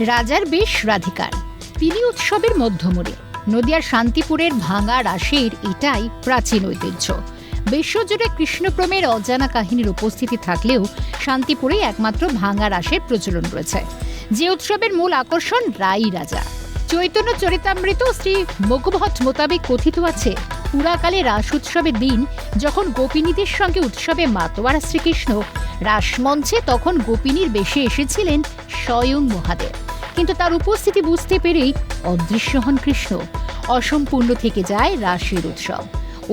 রাজার বেশ রাধিকার, তিনি উৎসবের মধ্যমণি। নদিয়ার শান্তিপুরের ভাঙা রাসের এটাই প্রাচীন ঐতিহ্য। বিশ্বজুড়ে কৃষ্ণপ্রেমের অজানা কাহিনীর উপস্থিতি থাকলেও শান্তিপুরে একমাত্র ভাঙা রাসের প্রচলন রয়েছে, যে উৎসবের মূল আকর্ষণ রাই রাজা। চৈতন্য চরিতামৃত শ্রী মগভট মোতাবেক কথিত আছে, পুরাকালে রাস উৎসবের দিন যখন গোপিনীদের সঙ্গে উৎসবে মাতোয়ারা শ্রীকৃষ্ণ রাসমঞ্চে, তখন গোপিনীর বেশে এসেছিলেন স্বয়ং মহাদেব। কিন্তু তার উপস্থিতি বুঝতে পেরেই অদৃশ্য হন কৃষ্ণ। অসম্পূর্ণ থেকে যায় রাসের উৎসব।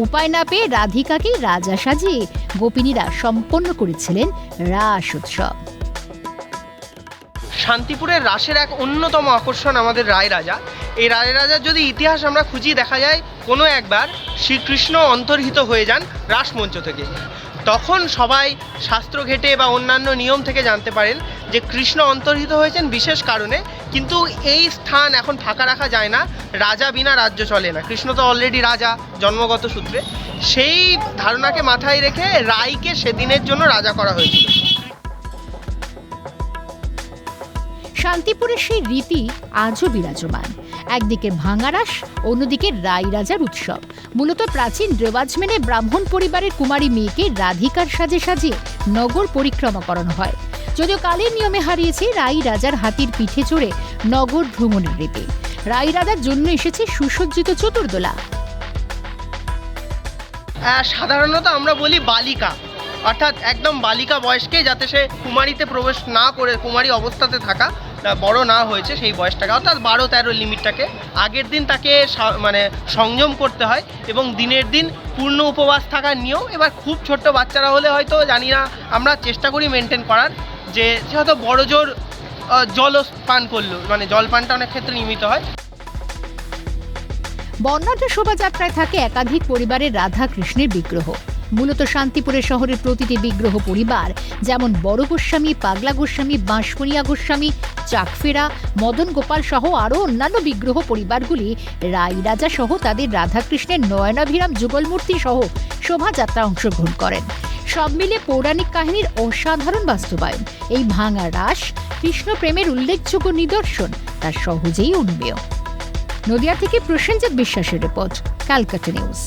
উপায় না পেয়ে রাধিকাকে রাজা সাজিয়ে গোপিনীরা সম্পন্ন করেছিলেন রাস উৎসব। শান্তিপুরের রাসের এক অন্যতম আকর্ষণ আমাদের রায় রাজা। এই রায় রাজার যদি ইতিহাস আমরা খুঁজি, দেখা যায় কোনো একবার শ্রীকৃষ্ণ অন্তর্হিত হয়ে যান রাসমঞ্চ থেকে। তখন সবাই শাস্ত্র ঘেটে বা অন্যান্য নিয়ম থেকে জানতে পারেন যে কৃষ্ণ অন্তর্হিত হয়েছেন বিশেষ কারণে, কিন্তু এই স্থান এখন ফাঁকা রাখা যায় না। রাজা বিনা রাজ্য চলে না, কৃষ্ণ তো অলরেডি রাজা জন্মগত সূত্রে। সেই ধারণাকে মাথায় রেখে রায়কে সেদিনের জন্য রাজা করা হয়েছিল। শান্তিপুরের সেই রীতি আজও বিরাজমান। একদিকে ভাঙা রাস, অন্যদিকে রাই রাজার উৎসব। মূলত প্রাচীন রেওয়াজ মেনে ব্রাহ্মণ পরিবারের কুমারী মেয়েকে রাধিকার সাজে সাজিয়ে নগর পরিক্রমা করানো হয়। যদিও কালের নিয়মে হারিয়েছে রাই রাজার হাতির পিঠে চড়ে নগর ভ্রমণের রীতি। রাই রাজার জন্য এসেছে সুসজ্জিত চতুর্দোলা। সাধারণত আমরা বলি বালিকা, অর্থাৎ একদম বালিকা বয়সকে, যাতে সে কুমারীতে প্রবেশ না করে কুমারী অবস্থাতে থাকা, বড় না হয়েছে সেই বয়সটাকে, অর্থাৎ 12-13 লিমিটটাকে আগের দিন তাকে সংযম করতে হয় এবং দিনের দিন পূর্ণ উপবাস থাকার নিয়ম। এবার খুব ছোট্ট বাচ্চারা হলে হয়তো জানি না, আমরা চেষ্টা করি মেনটেন করার, যে সে হয়তো বড় জোর জল পান করলো, মানে জলপানটা অনেক ক্ষেত্রে নিয়মিত হয়। বর্ণাঢ্য শোভাযাত্রায় থাকে একাধিক পরিবারের রাধা কৃষ্ণের বিগ্রহ। মূলত শান্তিপুরের শহরের প্রতিটি বিগ্রহ পরিবার, যেমন বড় গোস্বামী, পাগলা গোস্বামী, বাঁশমণিয়া গোস্বামী, চাকফেরা, মদন গোপাল সহ আরও অন্যান্য বিগ্রহ পরিবারগুলি রাই রাজা সহ তাদের রাধাকৃষ্ণের নয়নাভিরাম যুগলমূর্তি সহ শোভাযাত্রা অংশগ্রহণ করেন। সব মিলে পৌরাণিক কাহিনীর অসাধারণ বাস্তবায়ন। এই ভাঙা রাস কৃষ্ণ প্রেমের উল্লেখযোগ্য নিদর্শন, তা সহজেই অনুমেয়। নদিয়া থেকে প্রসেনজিৎ বিশ্বাসের রিপোর্ট, ক্যালকাটা নিউজ।